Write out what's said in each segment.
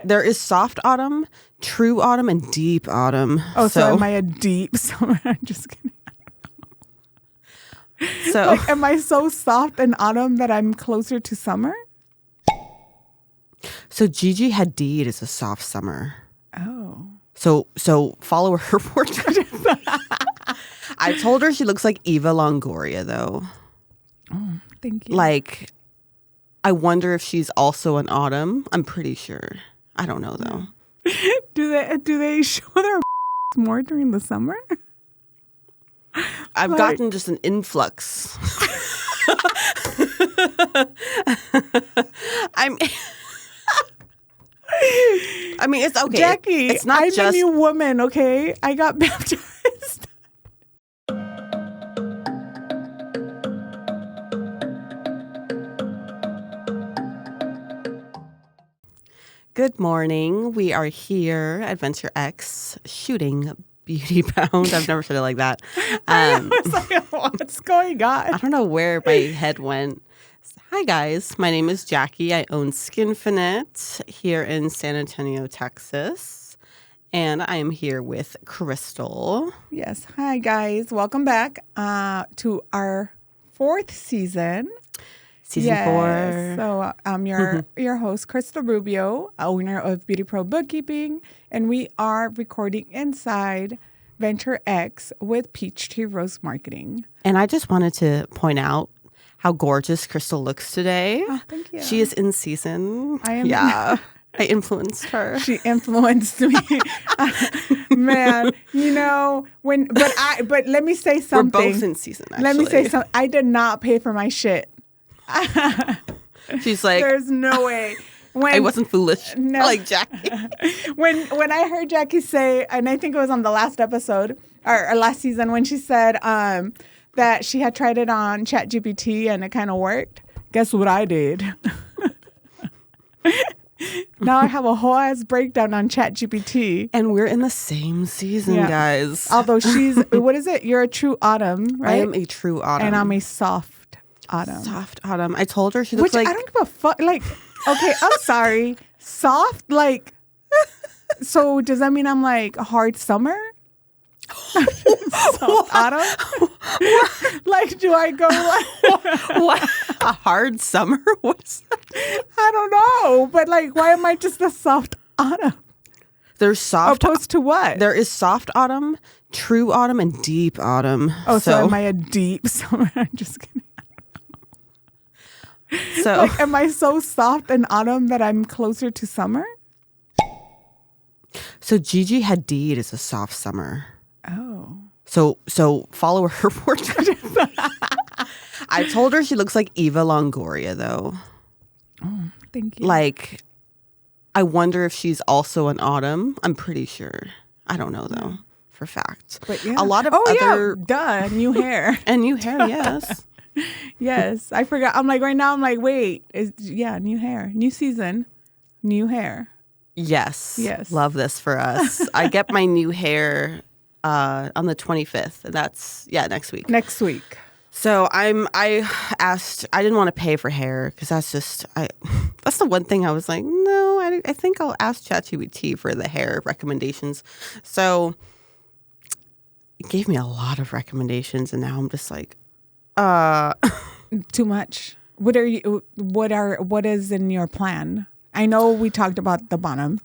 There is soft autumn, true autumn, and deep autumn. Oh, so am I a deep summer? I'm just kidding. So like, am I so soft in autumn that I'm closer to summer? So Gigi Hadid is a soft summer. Oh. So follow her portrait. I told her she looks like Eva Longoria, though. Oh, thank you. Like, I wonder if she's also an autumn. I'm pretty sure. I don't know, though. Do they show their more during the summer? I've gotten just an influx. I mean, it's okay. Jackie, it's not I'm just a new woman, okay? I got baptized. Good morning. We are here at Venture X shooting Beauty Bound. I've never said it like that. I was like, what's going on? I don't know where my head went. Hi, guys. My name is Jackie. I own Skinfinate here in San Antonio, Texas. And I am here with Cristal. Yes. Hi, guys. Welcome back to our fourth season. Season 4. So I'm your host, Cristal Rubio, owner of Beauty Pro Bookkeeping. And we are recording inside Venture X with Peachtree Rose Marketing. And I just wanted to point out how gorgeous Cristal looks today. Oh, thank you. She is in season. I am. Yeah. I influenced her. She influenced me. Man, you know, but let me say something. We're both in season, actually. Let me say something. I did not pay for my shit. She's like, there's no way. I wasn't foolish. No. Like Jackie. When I heard Jackie say, and I think it was on the last episode or last season when she said that she had tried it on ChatGPT and it kind of worked. Guess what I did? Now I have a whole ass breakdown on ChatGPT. And we're in the same season, guys. Although she's, what is it? You're a true autumn, right? I am a true autumn. And I'm a soft autumn. Soft autumn. I told her she looks like... I don't give a fuck. Like, okay, I'm sorry. Soft? Like, so does that mean I'm like a hard summer? Soft autumn? Like, do I go like... What? A hard summer? What's that? I don't know. But like, why am I just a soft autumn? There's soft... Opposed to what? There is soft autumn, true autumn, and deep autumn. Oh, so am I a deep summer? I'm just kidding. So, like, am I so soft in autumn that I'm closer to summer? So Gigi Hadid is a soft summer. Oh. So follow her portrait. I told her she looks like Eva Longoria, though. Oh, thank you. Like, I wonder if she's also an autumn. I'm pretty sure. I don't know, though, for fact. But yeah. A lot of other... Yeah. Duh, new hair. And new hair, yes. Yes, I forgot. I'm like, right now, I'm like, wait. New hair. New season. New hair. Yes. Yes. Love this for us. I get my new hair on the 25th. And that's, next week. Next week. So I didn't want to pay for hair because that's the one thing I was like, no, I think I'll ask ChatGPT for the hair recommendations. So it gave me a lot of recommendations and now I'm just like, too much. What is in your plan? I know we talked about the bottom,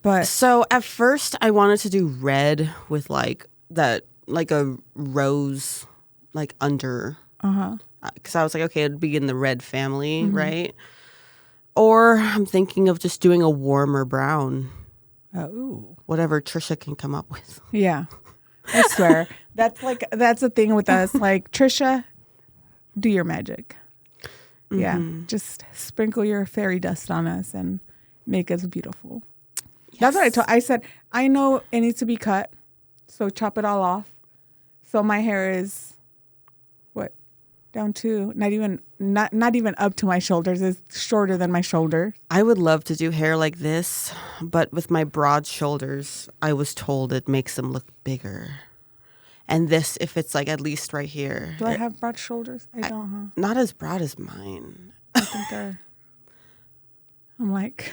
but so at first I wanted to do red with like a rose like under, because I was like, okay, it'd be in the red family, right? Or I'm thinking of just doing a warmer brown. Oh, whatever Trisha can come up with. Yeah, I swear that's the thing with us. Like, Trisha, do your magic. Yeah, just sprinkle your fairy dust on us and make us beautiful. Yes. That's what I said, I know it needs to be cut, so chop it all off. So my hair is down to not even up to my shoulders. It's shorter than my shoulder. I would love to do hair like this, but with my broad shoulders, I was told it makes them look bigger. And this, if it's like at least right here. Do I have broad shoulders? I don't, huh? Not as broad as mine. I think they're... I'm like...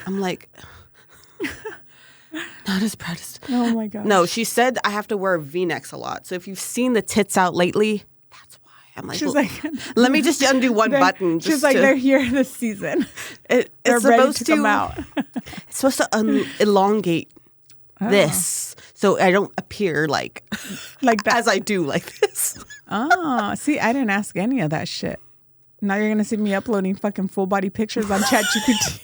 not as proud as... Oh my God. No, she said I have to wear V-necks a lot. So if you've seen the tits out lately, that's why. I'm like, she's like, let me just undo one button. She's like, they're here this season. It's ready supposed to come out. It's supposed to elongate this, so I don't appear like that as I do like this. Oh, see, I didn't ask any of that shit. Now you're gonna see me uploading fucking full body pictures on ChatGPT.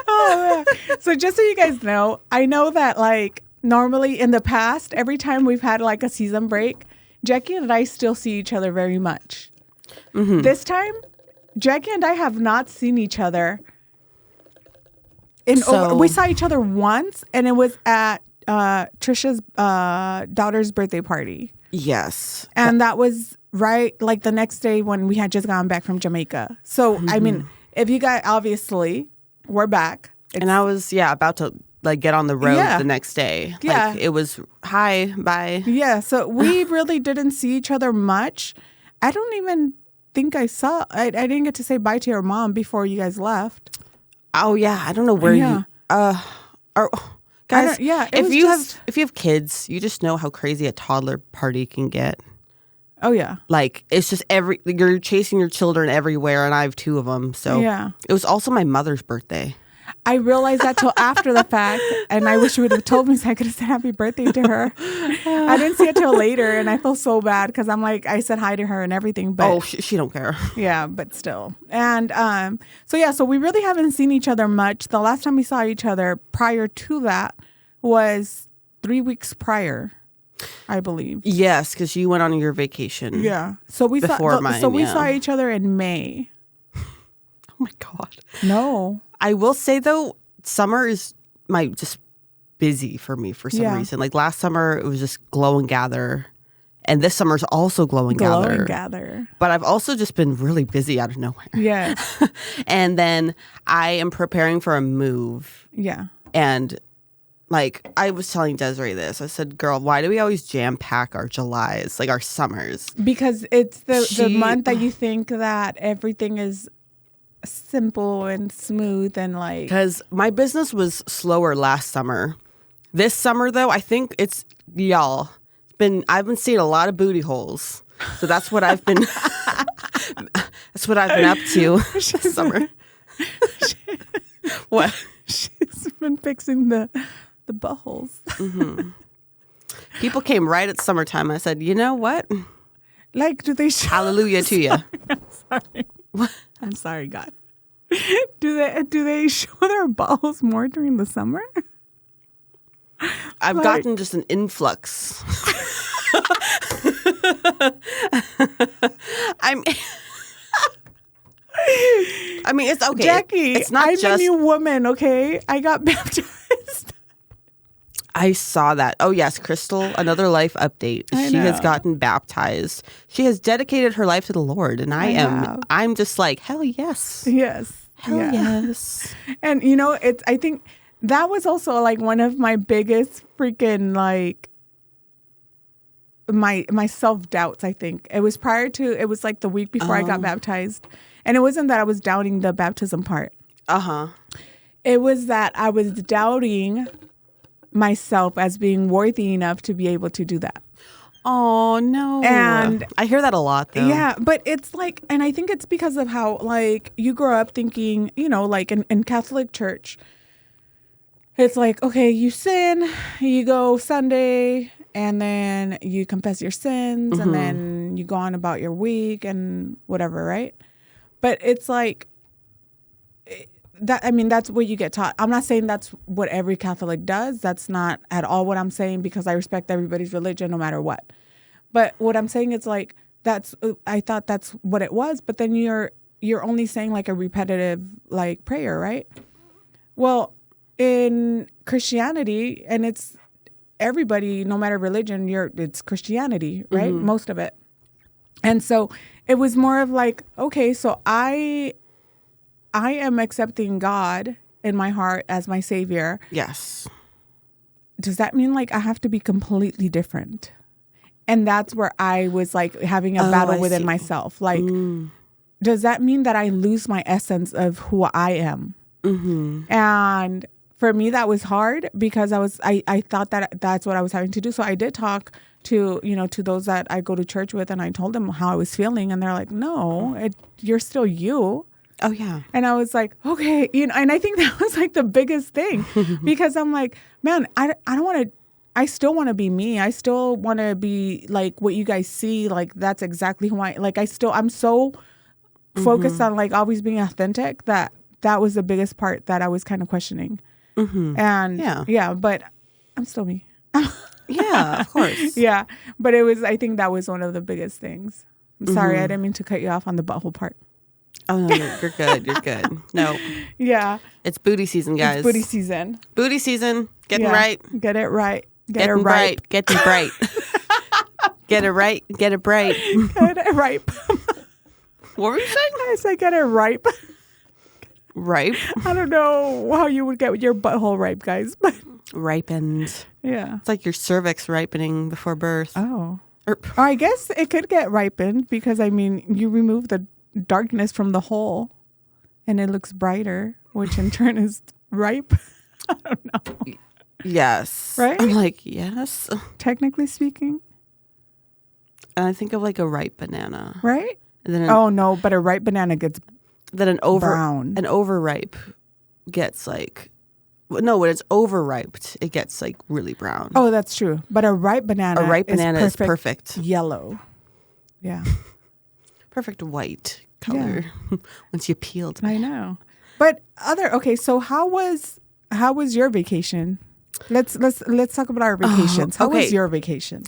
Oh, man. So just so you guys know, I know that like normally in the past, every time we've had like a season break, Jackie and I still see each other very much. Mm-hmm. This time, Jackie and I have not seen each other. We saw each other once, and it was at Trisha's daughter's birthday party. Yes. And that was right like the next day when we had just gone back from Jamaica. So, I mean, if you guys, obviously, we're back. And I was, about to like get on the road the next day. Yeah. Like, it was, hi, bye. Yeah. So we really didn't see each other much. I don't even think I didn't get to say bye to your mom before you guys left. Oh, yeah. I don't know where you, guys, if you have kids, you just know how crazy a toddler party can get. Oh, yeah. Like, it's just you're chasing your children everywhere, and I have 2 of them. So it was also my mother's birthday. I realized that till after the fact, and I wish you would have told me so I could have said happy birthday to her. I didn't see it till later, and I feel so bad because I'm like, I said hi to her and everything. But she don't care. Yeah, but still. And so we really haven't seen each other much. The last time we saw each other prior to that was 3 weeks prior, I believe. Yes, because you went on your vacation. Yeah. So we saw each other in May. Oh my God. No. I will say though, summer is just busy for me for some reason. Like last summer, it was just glow and gather. And this summer's also glow and gather. But I've also just been really busy out of nowhere. Yeah. And then I am preparing for a move. Yeah. And like I was telling Desiree this. I said, girl, why do we always jam pack our Julys, like our summers? Because it's the month that you think that everything is simple and smooth and like. Because my business was slower last summer. This summer, though, I think it's, y'all, I've been seeing a lot of booty holes. So that's what I've been, that's what I've been up to this summer. What? She's been fixing the buttholes. Mm-hmm. People came right at summertime. I said, you know what? Like, do they hallelujah to you. I'm sorry. What? I'm sorry, God. Do they show their buttholes more during the summer? I've gotten just an influx. I mean, it's okay. Jackie, it's not I'm a new woman, okay? I got baptized. I saw that. Oh, yes, Cristal, another life update. She has gotten baptized. She has dedicated her life to the Lord, and I'm just like, hell yes. Yes. Hell yes. And, you know, I think that was also, like, one of my biggest freaking, like, my self-doubts, I think. It was like the week before I got baptized. And it wasn't that I was doubting the baptism part. Uh-huh. It was that I was doubting myself as being worthy enough to be able to do that. Oh, no. And I hear that a lot, though. Yeah, but it's like, and I think it's because of how, like, you grow up thinking, you know, like in Catholic church, it's like, okay, you sin, you go Sunday, and then you confess your sins, and then you go on about your week and whatever, right? But it's like, that's what you get taught. I'm not saying that's what every Catholic does. That's not at all what I'm saying, because I respect everybody's religion no matter what. But what I'm saying is like, I thought that's what it was. But then you're only saying like a repetitive like prayer, right? Well, in Christianity, and it's everybody, no matter religion, it's Christianity, right? Most of it. And so it was more of like, okay, so I am accepting God in my heart as my savior. Yes. Does that mean like I have to be completely different? And that's where I was like having a battle within myself. Like, does that mean that I lose my essence of who I am? And for me, that was hard because I thought that that's what I was having to do. So I did talk to, to those that I go to church with, and I told them how I was feeling, and they're like, no, you're still you. Oh, yeah. And I was like, okay, and I think that was like the biggest thing because I'm like, man, I don't want to, I still want to be me. I still want to be like what you guys see. Like, that's exactly who I'm so focused on like always being authentic that was the biggest part that I was kind of questioning. And yeah, but I'm still me. Yeah, of course. Yeah. But I think that was one of the biggest things. I'm sorry, I didn't mean to cut you off on the butthole part. Oh, no, you're good. You're good. No. Yeah. It's booty season, guys. It's booty season. Booty season. Getting right. Get it right. Getting bright. Getting bright. Get it right. Get it bright. Get it ripe. What were you saying? I said get it ripe. Ripe? I don't know how you would get your butthole ripe, guys. But ripened. Yeah. It's like your cervix ripening before birth. Oh. I guess it could get ripened because, I mean, you remove the darkness from the hole and it looks brighter, which in turn is ripe. I don't know. Yes. Right? I'm like, yes. Technically speaking. And I think of like a ripe banana. Right? And then oh, no, but a ripe banana gets brown. An overripe gets like, no, when it's overriped, it gets like really brown. Oh, that's true. But a ripe banana is perfect. Yellow. Yeah. Perfect white color once you peeled. I know. But so how was your vacation? Let's talk about our vacations. How was your vacation?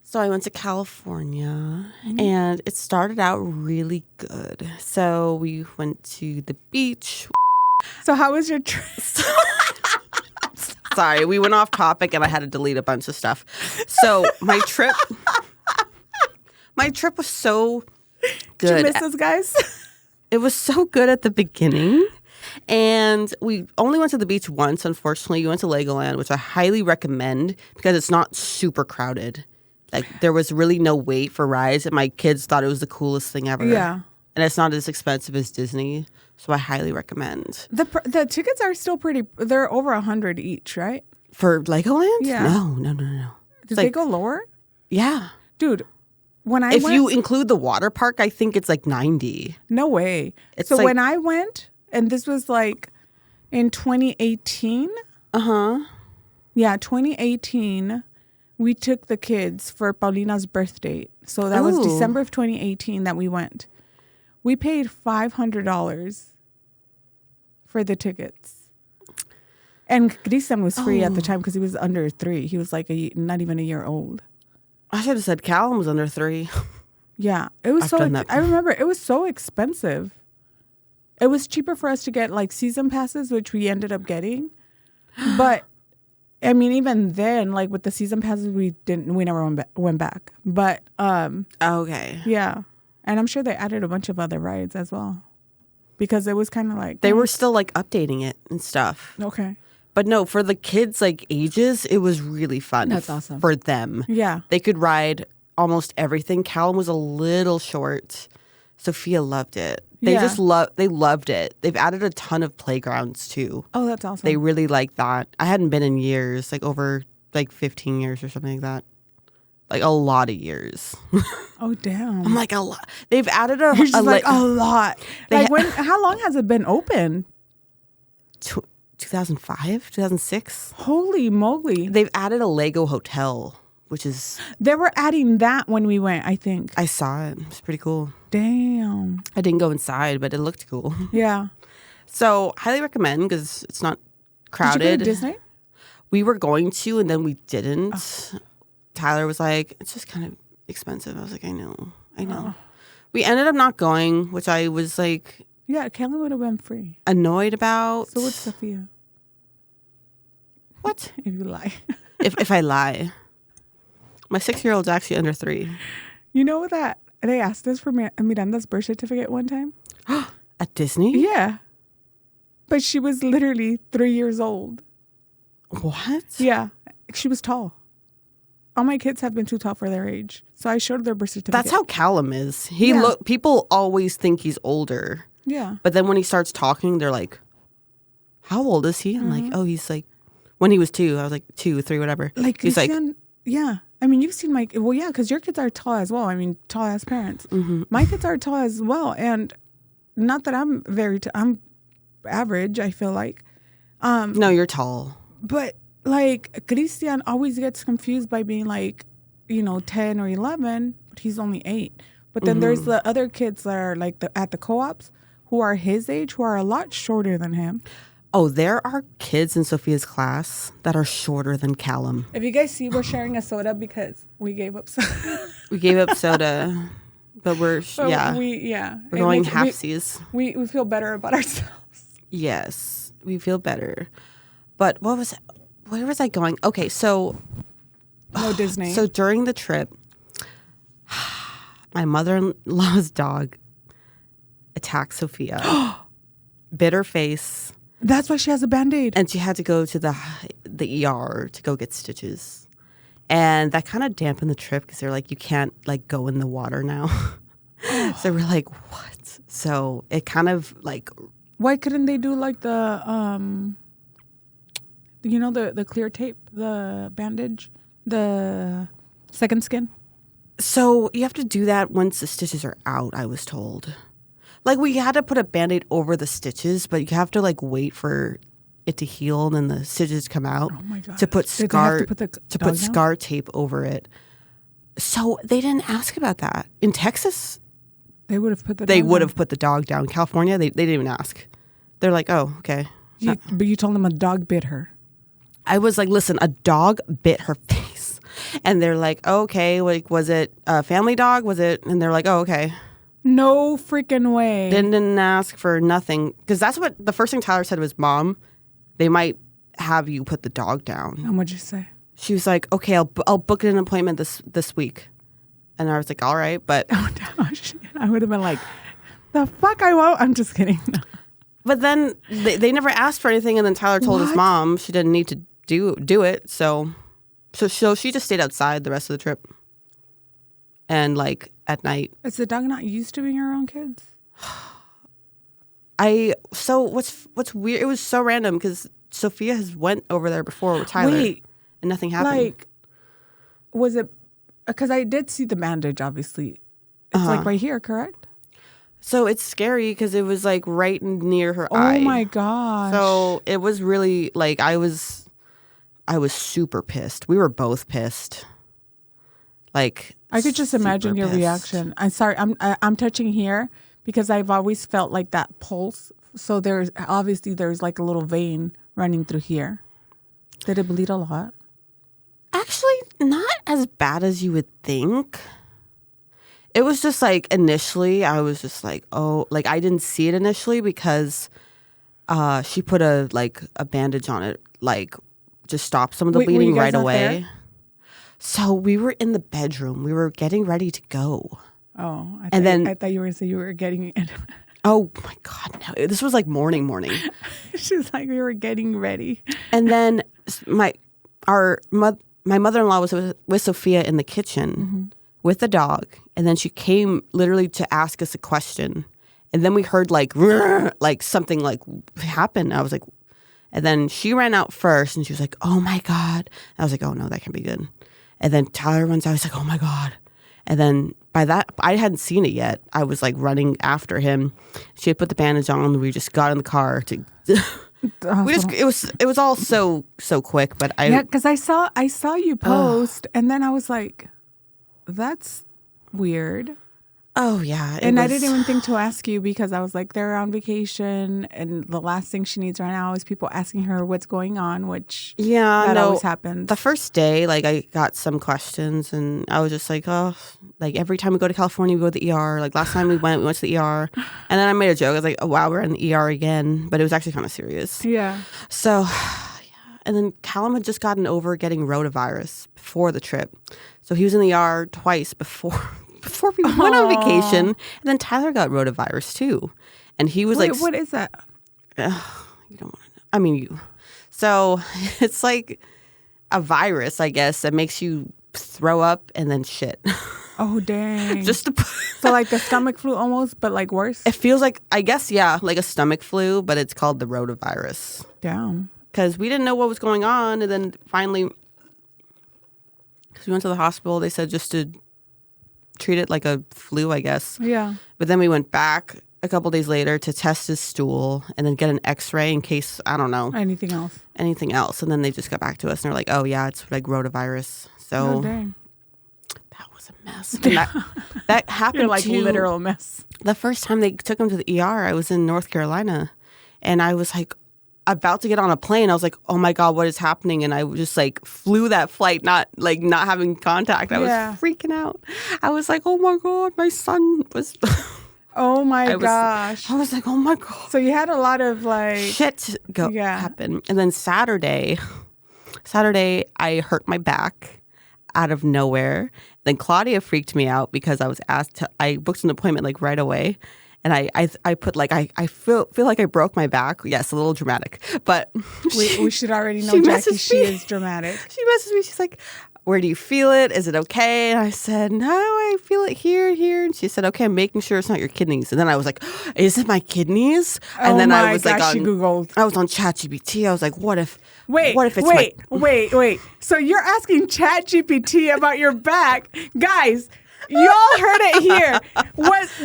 So I went to California and it started out really good. So we went to the beach. So how was your trip? Sorry, we went off topic and I had to delete a bunch of stuff. So my trip was so good. Did you miss us, guys? It was so good at the beginning. And we only went to the beach once, unfortunately. We went to Legoland, which I highly recommend because it's not super crowded. Like, there was really no wait for rides, and my kids thought it was the coolest thing ever. Yeah. And it's not as expensive as Disney, so I highly recommend. The tickets are still they're over $100 each, right? For Legoland? Yeah. No. Did they go lower? Yeah. Dude, if you include the water park, I think it's like $90. No way. So when I went, and this was like in 2018. Yeah, 2018. We took the kids for Paulina's birthday. So that was December of 2018 that we went. We paid $500 for the tickets. And Cristal was free at the time because he was under 3. He was like not even a year old. I should have said Callum was under 3. Yeah. It was I remember it was so expensive. It was cheaper for us to get like season passes, which we ended up getting. But I mean, even then, like with the season passes, we never went back. But okay, yeah, and I'm sure they added a bunch of other rides as well, because it was kind of like they were still like updating it and stuff. Okay, but no, for the kids like ages, it was really fun. That's awesome for them. Yeah, they could ride almost everything. Callum was a little short. Sophia loved it. They loved it. They've added a ton of playgrounds too. Oh, that's awesome. They really like that. I hadn't been in years, like over like 15 years or something like that. Like a lot of years. Oh, damn. I'm like a lot. They've added a lot. Like how long has it been open? 2005, 2006. Holy moly. They've added a Lego hotel, which is... They were adding that when we went, I think. I saw it. It's pretty cool. Damn. I didn't go inside, but it looked cool. Yeah. So, highly recommend because it's not crowded. Did you go to Disney? We were going to, and then we didn't. Oh. Tyler was like, it's just kind of expensive. I was like, I know. Oh. We ended up not going, which I was like... Yeah, Kelly would have been free. Annoyed about. So would Sophia. What? If you lie. if I lie. My 6-year-old's actually under 3. You know that they asked us for Miranda's birth certificate one time? At Disney? Yeah. But she was literally 3 years old. What? Yeah. She was tall. All my kids have been too tall for their age. So I showed their birth certificate. That's how Callum is. People always think he's older. Yeah. But then when he starts talking, they're like, how old is he? I'm like, oh, he's like, when he was 2, I was like 2, 3, whatever. Like, he's like, yeah. I mean, you've seen well, yeah, because your kids are tall as well. I mean, tall as parents. My kids are tall as well. And not that I'm I'm average, I feel like. no, you're tall. But like, Christian always gets confused by being like, 10 or 11, but he's only 8. But then there's the other kids that are like at the co-ops who are his age, who are a lot shorter than him. Oh, there are kids in Sophia's class that are shorter than Callum. If you guys see, we're sharing a soda because we gave up soda. We gave up soda, but we're going halfsies. We feel better about ourselves. Yes, we feel better. But where was I going? Okay, so no Disney. So during the trip, my mother-in-law's dog attacked Sophia, bit her face. That's why she has a Band-Aid. And she had to go to the ER to go get stitches. And that kind of dampened the trip because they're like, you can't like go in the water now. So we're like, what? So it kind of like... Why couldn't they do like the, the clear tape, the bandage, the second skin? So you have to do that once the stitches are out, I was told. Like, we had to put a Band-Aid over the stitches, but you have to, like, wait for it to heal and then the stitches come out. Oh, my God. To put scar tape over it. So they didn't ask about that. In Texas, they would have put the dog down. In California, they didn't even ask. They're like, oh, okay. But you told them a dog bit her. I was like, listen, a dog bit her face. And they're like, oh, okay, like, was it a family dog? Was it? And they're like, oh, okay. No freaking way. Didn't ask for nothing. Because that's what the first thing Tyler said was, Mom, they might have you put the dog down. And what'd you say? She was like, okay, I'll book an appointment this week. And I was like, all right, but... Oh, shit. I would have been like, the fuck I won't. I'm just kidding. But then they never asked for anything. And then Tyler told his mom she didn't need to do it. So she just stayed outside the rest of the trip. And like at night. Is the dog not used to being around kids? So what's weird? It was so random because Sophia has went over there before with Tyler. Wait, and nothing happened. Like, was it? Because I did see the bandage. Obviously, it's like right here, correct? So it's scary because it was like right near her eye. Oh my gosh! So it was really like I was super pissed. We were both pissed. Like, I could just imagine your reaction. I'm sorry. I'm touching here because I've always felt like that pulse. So there's like a little vein running through here. Did it bleed a lot? Actually, not as bad as you would think. It was just like initially, I was just like, oh, like I didn't see it initially because she put a bandage on it, like just stopped some of the bleeding right away. There? So we were in the bedroom. We were getting ready to go. Oh, I thought you were going to say you were getting in. Oh my God, no! This was like morning. She's like, we were getting ready. And then my mother-in-law was with Sophia in the kitchen with the dog, and then she came literally to ask us a question, and then we heard like something like happen. I was like, and then she ran out first, and she was like, "Oh my God!" I was like, "Oh no, that can't be good." And then Tyler runs out. He's like, "Oh my God!" And then by that, I hadn't seen it yet. I was like running after him. She had put the bandage on, and we just got in the car to. It was all so quick, but because I saw you post, and then I was like, "That's weird." Oh yeah, and I didn't even think to ask you because I was like, they're on vacation, and the last thing she needs right now is people asking her what's going on, which always happens. The first day, like I got some questions, and I was just like, oh, like every time we go to California, we go to the ER. Like last time we went to the ER, and then I made a joke. I was like, oh wow, we're in the ER again, but it was actually kind of serious. Yeah. So, and then Callum had just gotten over getting rotavirus before the trip, so he was in the ER twice before we went on vacation. And then Tyler got rotavirus too. And he was like... What is that? You don't want to know. I mean, So it's like a virus, I guess, that makes you throw up and then shit. Oh, dang. Just to So like the stomach flu almost, but like worse? it feels like, I guess, yeah, like a stomach flu, but it's called the rotavirus. Damn. Because we didn't know what was going on. And then finally, because we went to the hospital, they said just to treat it like a flu, I guess. Yeah. But then we went back a couple days later to test his stool and then get an x-ray in case, I don't know, Anything else? And then they just got back to us and they're like, oh yeah, it's like rotavirus. So Oh, dang. that was a mess. And that happened You're like to literal mess. the first time they took him to the ER. I was in North Carolina and I was like about to get on a plane. I was like, oh my God, what is happening? And I just like flew that flight, not having contact. I was freaking out. I was like, oh my God, my son was... Oh my gosh. I was like, oh my God. So you had a lot of like... Shit happen. And then Saturday, I hurt my back out of nowhere. Then Claudia freaked me out because I was I booked an appointment like right away. And I put like, I feel like I broke my back. Yes, a little dramatic. But we should already know Jackie, she is dramatic. She messaged me. She's like, where do you feel it? Is it okay? And I said, no, I feel it here. And she said, okay, I'm making sure it's not your kidneys. And then I was like, is it my kidneys? And then I was like, she Googled. I was on ChatGPT. I was like, what if it's wait. So you're asking ChatGPT about your back. Guys, y'all heard it here.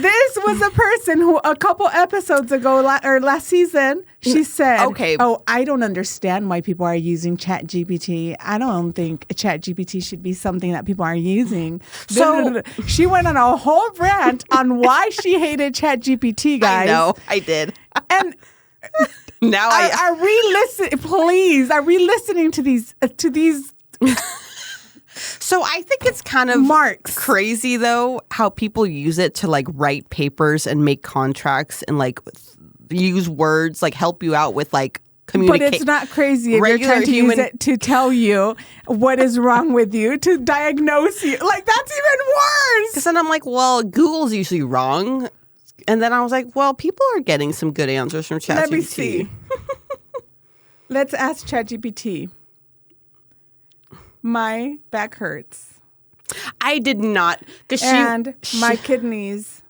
This was a person who a couple episodes ago or last season, she said, okay. Oh, I don't understand why people are using ChatGPT. I don't think ChatGPT should be something that people are using. So she went on a whole rant on why she hated ChatGPT, guys. I know, I did. And now are we listening to these So I think it's kind of crazy, though, how people use it to like write papers and make contracts and like use words, like help you out with like communicate. But it's not crazy if you're trying to use it to tell you what is wrong with you, to diagnose you. Like, that's even worse. Because then I'm like, well, Google's usually wrong. And then I was like, well, people are getting some good answers from ChatGPT. Let me see. Let's ask ChatGPT. My back hurts. I did not. My kidneys.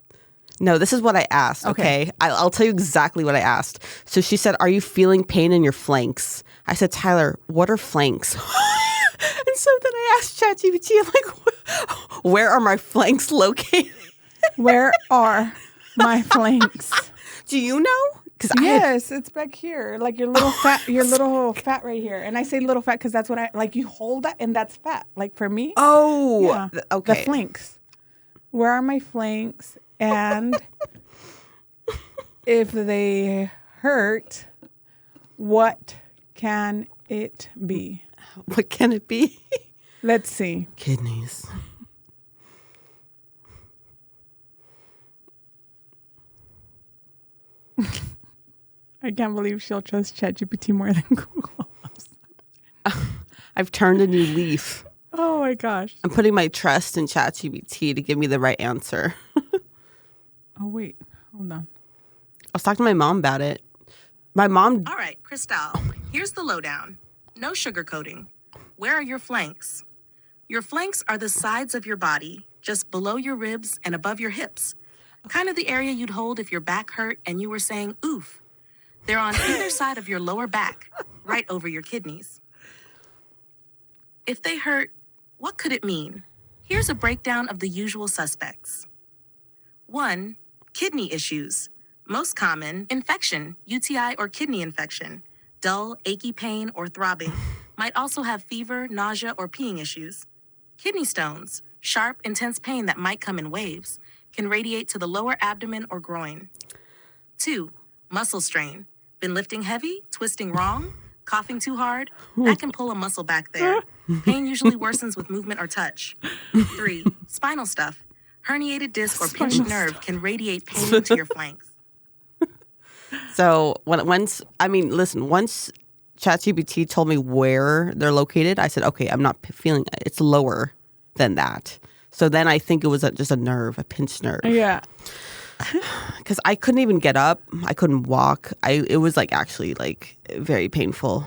No, this is what I asked, okay? I'll tell you exactly what I asked. So she said, are you feeling pain in your flanks? I said, Tyler, what are flanks? And so then I asked ChatGPT, I'm like, where are my flanks located? Where are my flanks? Do you know? Yes, it's back here, like your little fat right here. And I say little fat because that's what I like. You hold that, and that's fat. Like for me. Oh, yeah, okay. The flanks. Where are my flanks? And if they hurt, what can it be? What can it be? Let's see. Kidneys. I can't believe she'll trust ChatGPT more than Google. I've turned a new leaf. Oh my gosh. I'm putting my trust in ChatGPT to give me the right answer. Oh, wait. Hold on. I was talking to my mom about it. My mom... All right, Cristal, here's the lowdown. No sugarcoating. Where are your flanks? Your flanks are the sides of your body, just below your ribs and above your hips. Kind of the area you'd hold if your back hurt and you were saying, oof. They're on either side of your lower back, right over your kidneys. If they hurt, what could it mean? Here's a breakdown of the usual suspects. 1. Kidney issues. Most common, infection, UTI or kidney infection. Dull, achy pain or throbbing. Might also have fever, nausea, or peeing issues. Kidney stones, sharp, intense pain that might come in waves, can radiate to the lower abdomen or groin. 2. Muscle strain. Been lifting heavy, twisting wrong, coughing too hard? That can pull a muscle back there. Pain usually worsens with movement or touch. 3. Spinal stuff. Herniated disc or pinched nerve can radiate pain into your flanks. So once ChatGPT told me where they're located, I said, okay, I'm not feeling it. It's lower than that. So then I think it was just a nerve, a pinched nerve. Yeah. Because I couldn't even get up. I couldn't walk. It was like actually like very painful.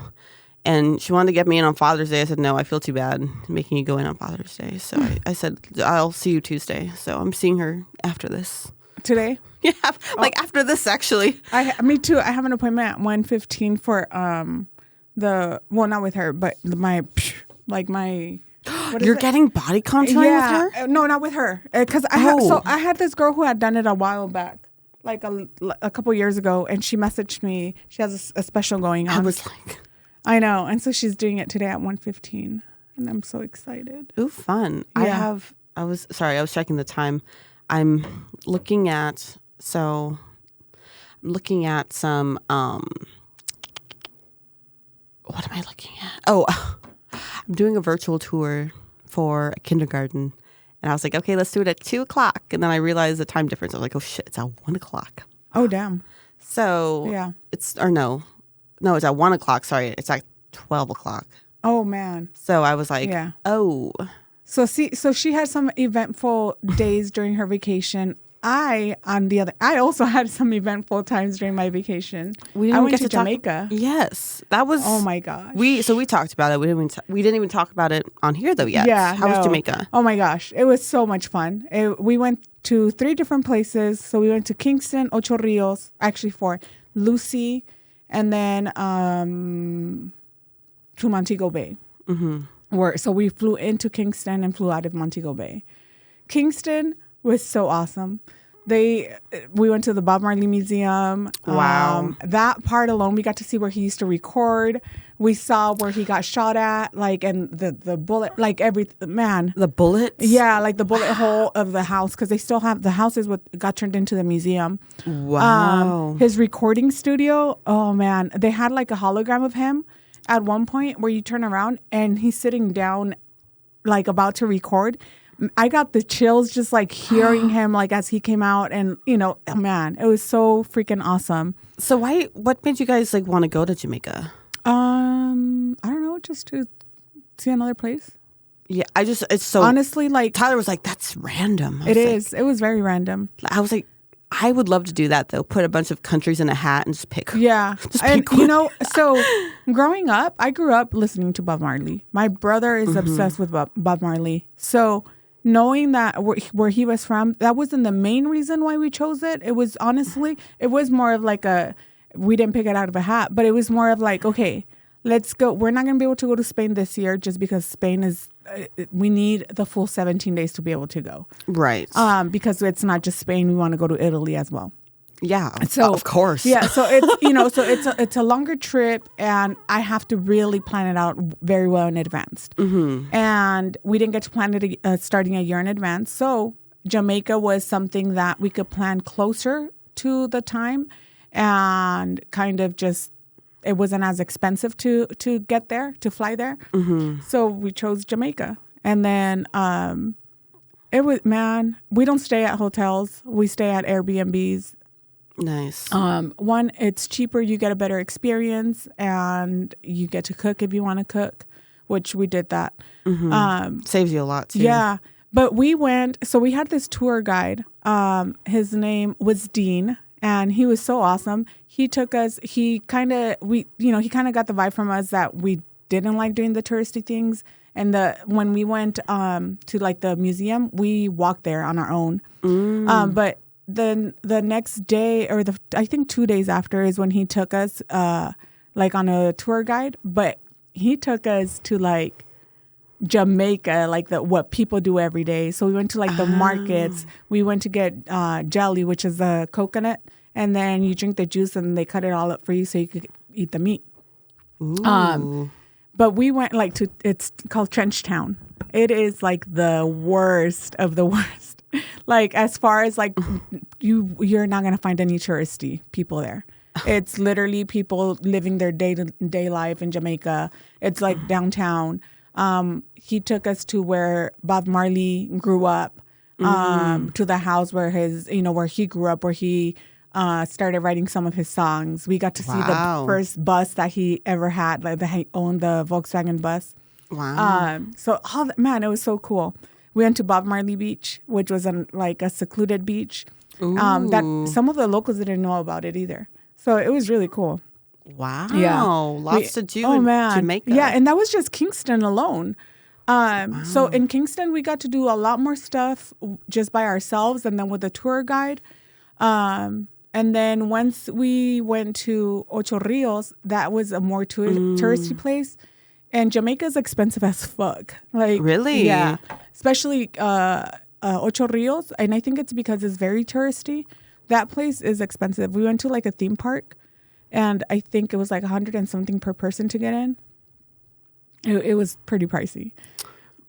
And she wanted to get me in on Father's Day. I said, no, I feel too bad making you go in on Father's Day. So I said, I'll see you Tuesday. So I'm seeing her after this. Today? Yeah, like after this, actually. Me too. I have an appointment at 1:15 for not with her, but my. You're getting body contouring with her? No, not with her. Because I had this girl who had done it a while back, like a couple years ago, and she messaged me. She has a special going on. I was like, I know, and so she's doing it today at 1:15, and I'm so excited. ooh, fun. Yeah. I was checking the time. I'm looking at some what am I looking at? Oh, I'm doing a virtual tour for a kindergarten. And I was like, okay, let's do it at 2:00. And then I realized the time difference. I was like, oh shit, it's at 1:00. Oh, damn. So Yeah. it's at 1:00. Sorry, it's at 12:00. Oh, man. So I was like, Yeah. oh. So she had some eventful days during her vacation. I also had some eventful times during my vacation. I went to Jamaica. Yes, that was. Oh my gosh. We talked about it. We didn't even talk about it on here though yet. Yeah. How was Jamaica? Oh my gosh, it was so much fun. We went to 3 different places. So we went to Kingston, Ocho Rios, actually 4, Lucy, and then to Montego Bay. Mm-hmm. So we flew into Kingston and flew out of Montego Bay. Kingston was so awesome. We went to the Bob Marley Museum. Wow. That part alone, we got to see where he used to record. We saw where he got shot at, and the bullet, man. The bullets? Yeah, the bullet hole of the house, because they still have, the house is what got turned into the museum. Wow. His recording studio, oh man, they had a hologram of him at one point where you turn around and he's sitting down, about to record. I got the chills just hearing him as he came out, and oh, man, it was so freaking awesome. So what made you guys want to go to Jamaica? I don't know, just to see another place. Yeah, it's so honestly Tyler was like, that's random. It was very random. I was like, I would love to do that though. Put a bunch of countries in a hat and just pick. Yeah, and one. So growing up, I grew up listening to Bob Marley. My brother is obsessed with Bob Marley. So knowing that where he was from, that wasn't the main reason why we chose it. It was honestly, it was more of we didn't pick it out of a hat, but it was more of okay, let's go. We're not going to be able to go to Spain this year just because Spain is, we need the full 17 days to be able to go. Right. Because it's not just Spain. We want to go to Italy as well. Yeah, so of course. Yeah, so it's it's a longer trip, and I have to really plan it out very well in advance. Mm-hmm. And we didn't get to plan it starting a year in advance. So Jamaica was something that we could plan closer to the time, and kind of just, it wasn't as expensive to get there, to fly there. Mm-hmm. So we chose Jamaica, and then it was, man, we don't stay at hotels. We stay at Airbnbs. Nice. One, it's cheaper. You get a better experience, and you get to cook if you want to cook, which we did that. Mm-hmm. Saves you a lot too. Yeah, but we went. So we had this tour guide. His name was Dean, and he was so awesome. He took us. He kind of got the vibe from us that we didn't like doing the touristy things. And when we went to the museum, we walked there on our own. But then the next day, or I think 2 days after, is when he took us on a tour guide. But he took us to Jamaica, what people do every day. So we went to the markets. We went to get jelly, which is a coconut, and then you drink the juice, and they cut it all up for you so you could eat the meat. Ooh. But we went it's called Trench Town. It is the worst of the worst. As far as you're not going to find any touristy people there. It's literally people living their day-to-day life in Jamaica. It's downtown. He took us to where Bob Marley grew up, to the house where where he grew up, where he started writing some of his songs. We got to see the first bus that he ever had, that he owned, the Volkswagen bus. Wow. So man, it was so cool. We went to Bob Marley Beach, which was a secluded beach. That some of the locals didn't know about it either. So it was really cool. Wow. Yeah. Lots to do oh in man. Jamaica. Yeah, and that was just Kingston alone. So in Kingston, we got to do a lot more stuff just by ourselves and then with a tour guide. And then once we went to Ocho Rios, that was a more touristy place. And Jamaica is expensive as fuck. Like, Really? Yeah. Especially Ocho Rios. And I think it's because it's very touristy. That place is expensive. We went to like a theme park. And I think it was like 100 and something per person to get in. It was pretty pricey.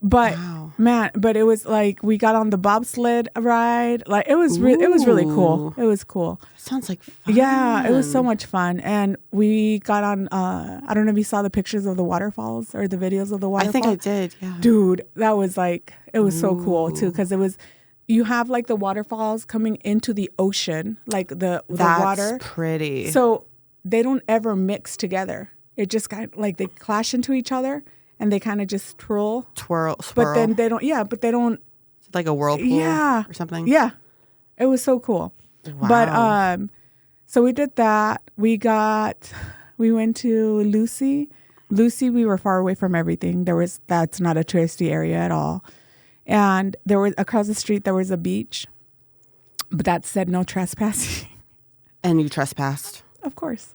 But but it was like we got on the bobsled ride. Like it was it was really cool. It was cool. Sounds like fun. Yeah, it was so much fun. And we got on I don't know if you saw the pictures of the waterfalls or the videos of the waterfalls. I think I did, yeah. Dude, that was like it was so cool too because it was you have like the waterfalls coming into the ocean, like the water. That's pretty. So they don't ever mix together. It just kind of like they clash into each other and they kind of just swirl. But then they don't, but they don't. It's like a whirlpool or something. Yeah. It was so cool. Wow. But, so we did that. We went to Lucy. Lucy, we were far away from everything. That's not a touristy area at all. And there was, across the street, there was a beach. But that said no trespassing. And you trespassed. Of course.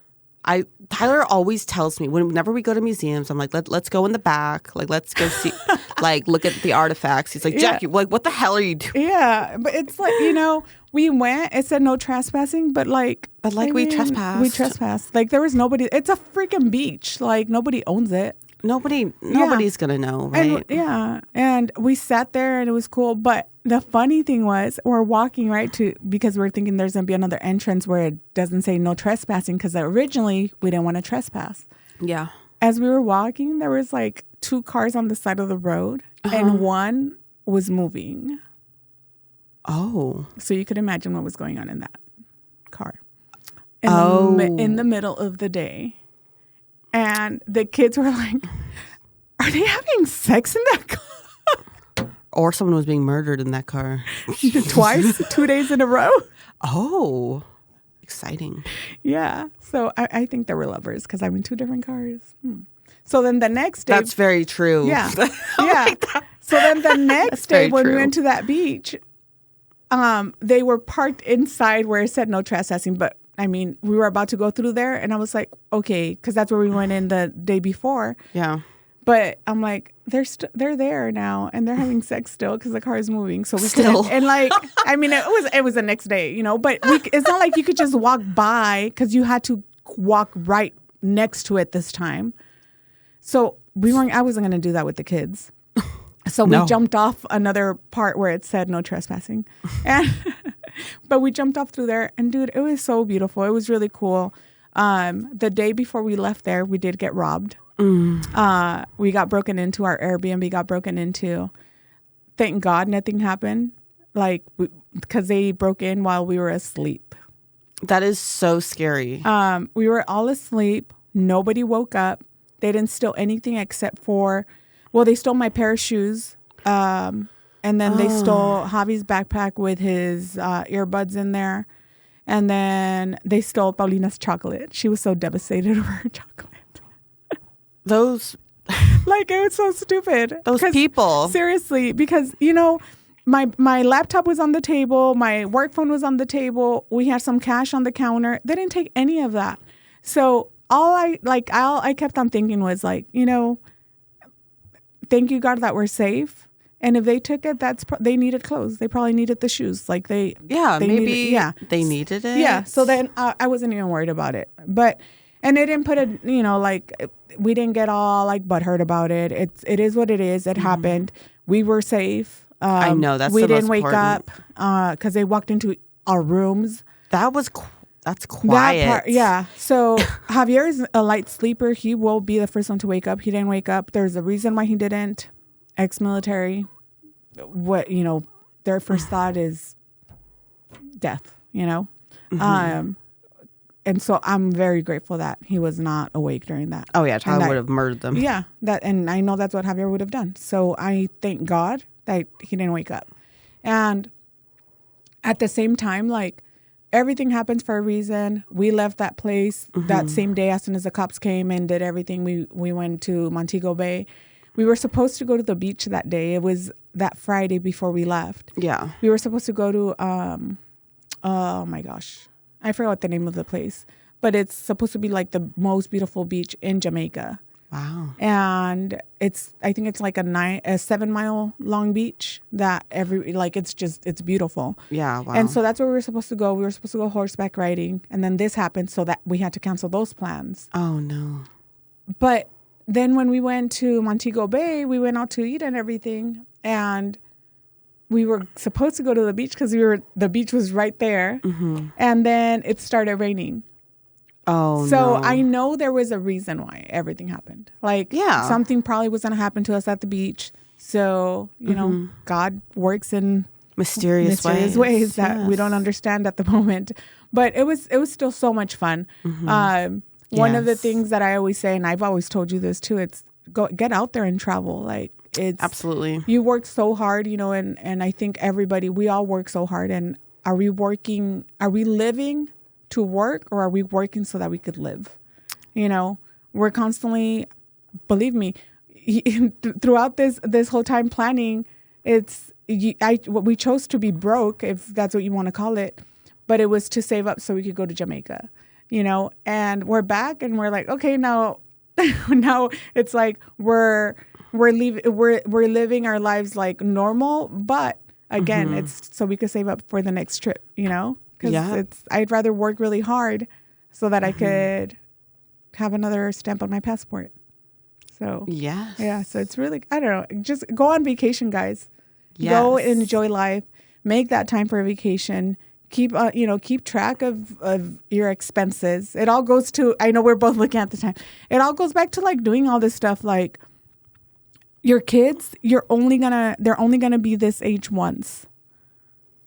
Tyler always tells me whenever we go to museums, I'm like, let's go in the back, like let's go see, like look at the artifacts. He's like, Jackie, like what the hell are you doing? Yeah, but it's like we went. It said no trespassing, but we trespassed. We trespassed. Like there was nobody. It's a freaking beach. Like nobody owns it. Nobody's gonna know, right? And we sat there and it was cool. But the funny thing was, we're walking because we're thinking there's gonna be another entrance where it doesn't say no trespassing because originally we didn't want to trespass. Yeah. As we were walking, there was like 2 cars on the side of the road, and one was moving. Oh. So you could imagine what was going on in that car. In the middle of the day. And the kids were like, are they having sex in that car? Or someone was being murdered in that car. Twice, 2 days in a row. Oh, exciting. Yeah. So I think they were lovers because I'm in 2 different cars. So then the next day. That's very true. Yeah. Yeah. So then the next day when we went to that beach, they were parked inside where it said no trespassing, but I mean, we were about to go through there, and I was like, okay, because that's where we went in the day before. Yeah. But I'm like, they're there now, and they're having sex still because the car is moving. So we still, and like, I mean, it was the next day, but it's not like you could just walk by because you had to walk right next to it this time. So I wasn't going to do that with the kids. So we jumped off another part where it said no trespassing. But we jumped off through there. And, dude, it was so beautiful. It was really cool. The day before we left there, we did get robbed. We got broken into. Our Airbnb got broken into. Thank God nothing happened. Because they broke in while we were asleep. That is so scary. We were all asleep. Nobody woke up. They didn't steal anything except for... Well, they stole my pair of shoes, and then they stole Javi's backpack with his earbuds in there, and then they stole Paulina's chocolate. She was so devastated over her chocolate. Those, it was so stupid. Those people, seriously, because my laptop was on the table, my work phone was on the table. We had some cash on the counter. They didn't take any of that. So all I kept on thinking was thank you, God, that we're safe. And if they took it, they needed clothes. They probably needed the shoes. They needed it. Yeah. So then I wasn't even worried about it. And it didn't put we didn't get all butthurt about it. It is what it is. It happened. We were safe. I know that's we the didn't most wake up because they walked into our rooms. That's quiet. That part, yeah. So Javier is a light sleeper. He will be the first one to wake up. He didn't wake up. There's a reason why he didn't. Ex-military. What, their first thought is death, Mm-hmm. And so I'm very grateful that he was not awake during that. Oh, yeah. Tyler would have murdered them. Yeah. And I know that's what Javier would have done. So I thank God that he didn't wake up. And at the same time, everything happens for a reason. We left that place that same day as soon as the cops came and did everything. We went to Montego Bay. We were supposed to go to the beach that day. It was that Friday before we left. Yeah. We were supposed to go to, oh my gosh, I forgot the name of the place, but it's supposed to be like the most beautiful beach in Jamaica. Wow. And I think it's like a 7 mile long beach that it's beautiful. Yeah. Wow. And so that's where we were supposed to go. We were supposed to go horseback riding. And then this happened, so that we had to cancel those plans. Oh, no. But then when we went to Montego Bay, we went out to eat and everything. And we were supposed to go to the beach because the beach was right there. Mm-hmm. And then it started raining. Oh, so no. I know there was a reason why everything happened. Like, something probably was going to happen to us at the beach. So, you know, God works in mysterious ways that we don't understand at the moment. But it was still so much fun. Mm-hmm. One of the things that I always say, and I've always told you this too, it's get out there and travel. Like, it's absolutely, you work so hard, you know, and I think we all work so hard. And are we living to work, or are we working so that we could live? You know, we're constantly, believe me, throughout this whole time planning, we chose to be broke, if that's what you want to call it, but it was to save up so we could go to Jamaica, you know, and we're back and we're like, okay, now it's like we're living our lives like normal, but again, it's so we could save up for the next trip, you know? Because I'd rather work really hard so that I could have another stamp on my passport. So yeah, so it's really, I don't know, just go on vacation, guys. Go and enjoy life. Make that time for a vacation. Keep track of your expenses. It all goes to, I know we're both looking at the time. It all goes back to like doing all this stuff. Like your kids, they're only gonna be this age once.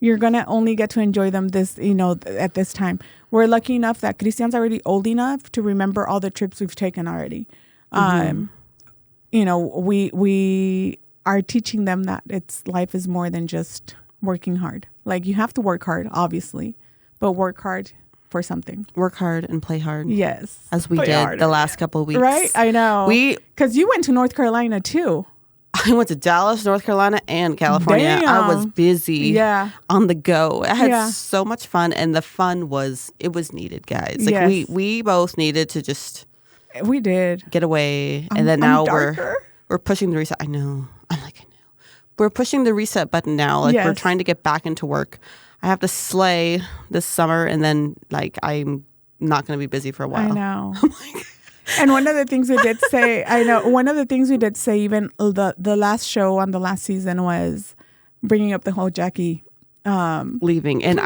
You're going to only get to enjoy them at this time. We're lucky enough that Cristian's already old enough to remember all the trips we've taken already. You know, we are teaching them that life is more than just working hard. Like, you have to work hard, obviously, but work hard for something. Work hard and play hard. Yes. As we did the last couple of weeks. Right? I know. Because you went to North Carolina too. I went to Dallas, North Carolina, and California. Damn. I was busy on the go. I had so much fun, and the fun was needed, guys. Like we both needed to just get away, and then now we're pushing the reset. I know. We're pushing the reset button now. Like we're trying to get back into work. I have to slay this summer, and then I'm not going to be busy for a while. I know. And one of the things we did say, even the last show on the last season was bringing up the whole Jackie leaving. And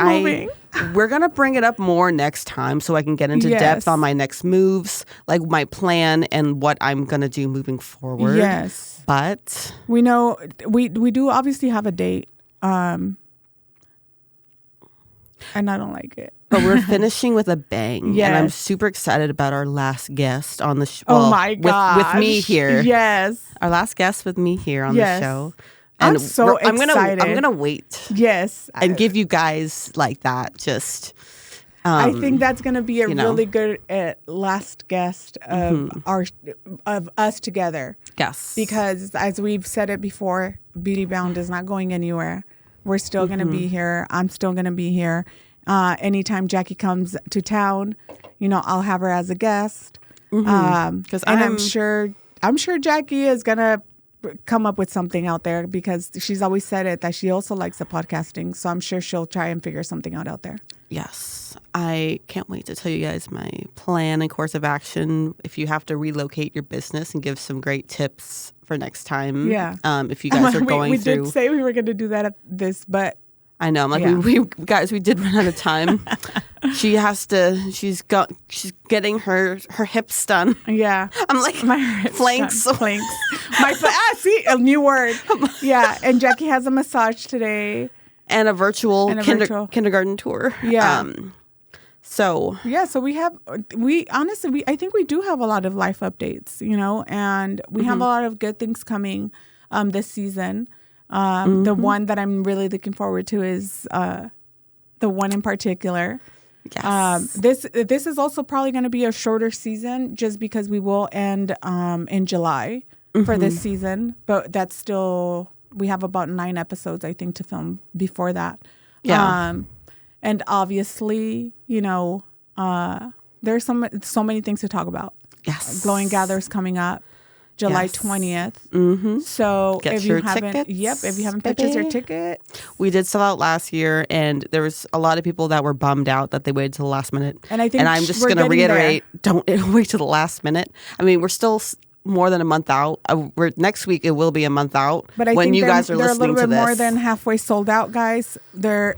we're going to bring it up more next time so I can get into depth on my next moves, like my plan and what I'm going to do moving forward. Yes. But we know we do obviously have a date. And I don't like it. But we're finishing with a bang. Yes. And I'm super excited about our last guest on the show. Oh my gosh. With me here. Yes. Our last guest with me here on the show. And I'm so excited. I'm gonna wait. Yes. And give you guys like that. Just I think that's gonna be a really good last guest of of us together. Yes. Because as we've said it before, Beauty Bound is not going anywhere. We're still going to be here. I'm still going to be here. Anytime Jackie comes to town, I'll have her as a guest. Because I'm sure Jackie is going to come up with something out there, because she's always said it that she also likes the podcasting. So I'm sure she'll try and figure something out there. Yes. I can't wait to tell you guys my plan and course of action if you have to relocate your business, and give some great tips for next time. Yeah. If you guys are going through. We did say we were going to do that at this, but. I know. I'm like, we did run out of time. She's getting her hips done. Yeah. I'm like, my flanks. See, a new word. Yeah. And Jackie has a massage today. And a virtual kindergarten tour. Yeah. So I think we do have a lot of life updates, and we have a lot of good things coming this season. The one that I'm really looking forward to is the the one in particular. Yes. This is also probably going to be a shorter season just because we will end in July for this season. But that's still, we have about 9 episodes, I think, to film before that. Yeah. And obviously, you know, there's so many things to talk about. Yes. Glowing Gather's coming up July Yes. 20th. Mm-hmm. So Get if you your haven't, tickets, if you haven't purchased your baby. ticket, We did sell out last year, and there was a lot of people that were bummed out that they waited till the last minute. and I think And I'm just we're going to getting there. reiterate, don't wait till the last minute. I mean, we're still more than a month out. Next week, it will be a month out. But I when think you guys are they're a listening little to bit this. more than halfway sold out, guys.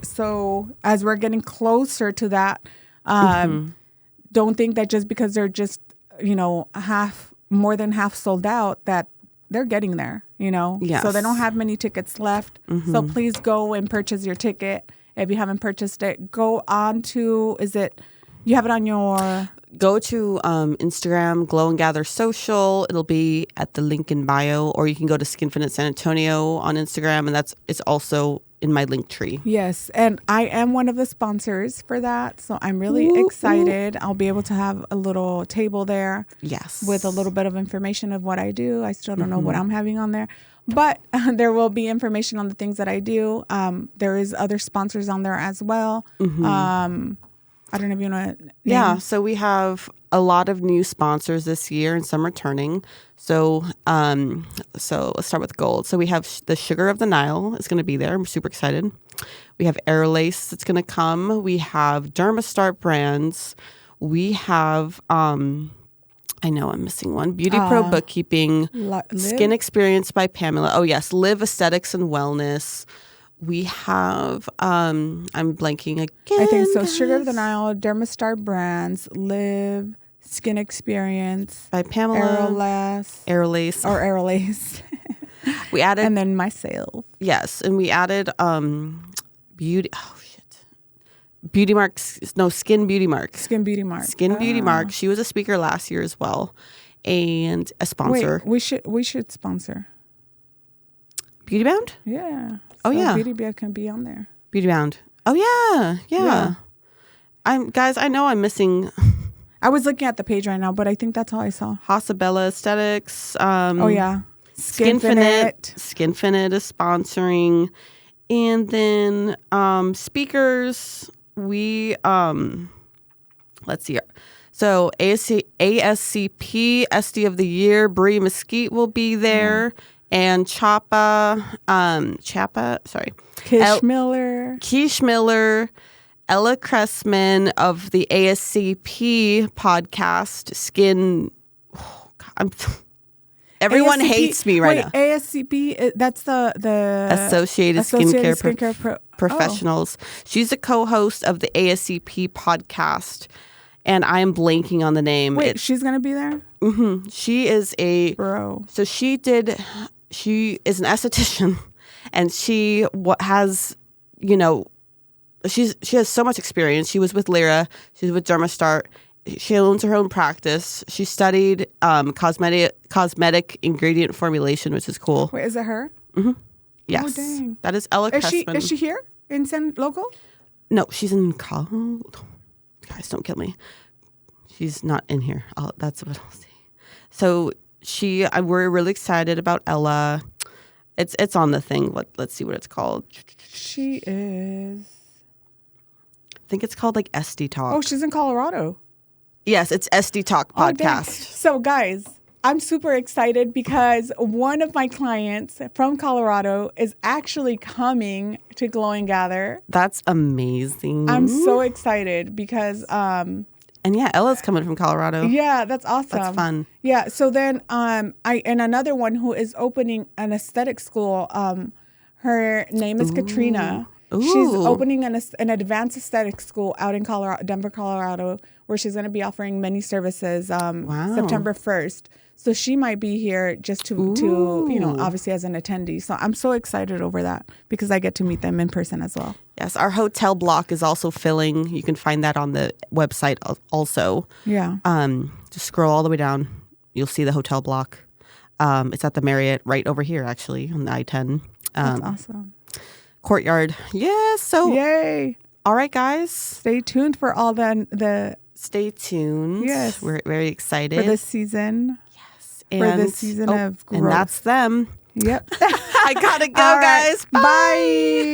So as we're getting closer to that, don't think that just because they're just, you know, more than half sold out that they're getting there, you know. Yes. So they don't have many tickets left. So please go and purchase your ticket. If you haven't purchased it, go on to, you have it on your... Go to Instagram, Glow and Gather Social. It'll be at the link in bio, or you can go to Skinfinate San Antonio on Instagram, and it's also in my link tree. Yes, and I am one of the sponsors for that, so I'm really excited. I'll be able to have a little table there. Yes. With a little bit of information of what I do. I still don't know what I'm having on there, but there will be information on the things that I do. There is other sponsors on there as well. I don't know if you want to name. Yeah, so we have a lot of new sponsors this year and some returning. So let's start with gold. So we have the Sugar of the Nile is going to be there. I'm super excited. We have Airlace that's going to come. We have Dermastart brands. We have I know I'm missing one. Beauty Pro Bookkeeping. Skin Experience by Pamela. Oh yes, Live Aesthetics and Wellness. We have, I'm blanking again. I think so. Guys. Sugar of the Nile, Dermastar Brands, Live, Skin Experience, By Pamela. Aerolace. Or Aerolace. We added. And then myself. Yes. And we added Beauty. Oh, shit. Beauty Marks. No, Skin Beauty Mark. Skin Beauty Mark. Skin Beauty Mark. She was a speaker last year as well. And a sponsor. Wait, we should sponsor. Beauty Bound? Yeah. Oh, yeah. Beauty Bound can be on there. Beauty Bound. Oh, yeah. Guys, I know I'm missing. I was looking at the page right now, but I think that's all I saw. Hasabella Aesthetics. Oh, yeah. Skinfinate is sponsoring. And then speakers, we, let's see. So ASCP SD of the Year, Brie Mesquite will be there. Yeah. And Kish Miller, Ella Cressman of the ASCP podcast, Skin. Oh God, everyone ASCP, hates me right now. ASCP, that's the Associated Skincare Professionals. She's a co-host of the ASCP podcast, and I am blanking on the name. Wait, she's gonna be there? Mm-hmm. She is a bro. So she is an esthetician, and she has, you know, she has so much experience. She was with Lyra. She's with Dermastart. She owns her own practice. She studied cosmetic ingredient formulation, which is cool. Wait, is it her? Mm-hmm. Yes. Oh, dang. That is Ella Cressman. Is she here in San Loco? No, she's in Colorado. Guys, don't kill me. She's not in here. That's what I'll say. So we're really excited about Ella. It's on the thing. Let's see what it's called. She is. I think it's called like SD Talk. Oh, she's in Colorado. Yes, it's SD Talk podcast. So guys, I'm super excited because one of my clients from Colorado is actually coming to Glow and Gather. That's amazing. I'm so excited because and yeah, Ella's coming from Colorado. Yeah, that's awesome. That's fun. Yeah, so then and another one who is opening an aesthetic school. Her name is Katrina. Ooh. She's opening an advanced aesthetic school out in Denver, Colorado, where she's going to be offering many services September 1st. So she might be here just to obviously as an attendee. So I'm so excited over that because I get to meet them in person as well. Yes, our hotel block is also filling. You can find that on the website also. Yeah. Just scroll all the way down. You'll see the hotel block. It's at the Marriott right over here, actually, on the I-10. That's awesome. Courtyard. Yeah, so yay. All right, guys. Stay tuned for all the Stay tuned. Yes. We're very excited. for this season. Yes. For this season of growth. And that's them. Yep. I gotta go, All right. guys. Bye. Bye.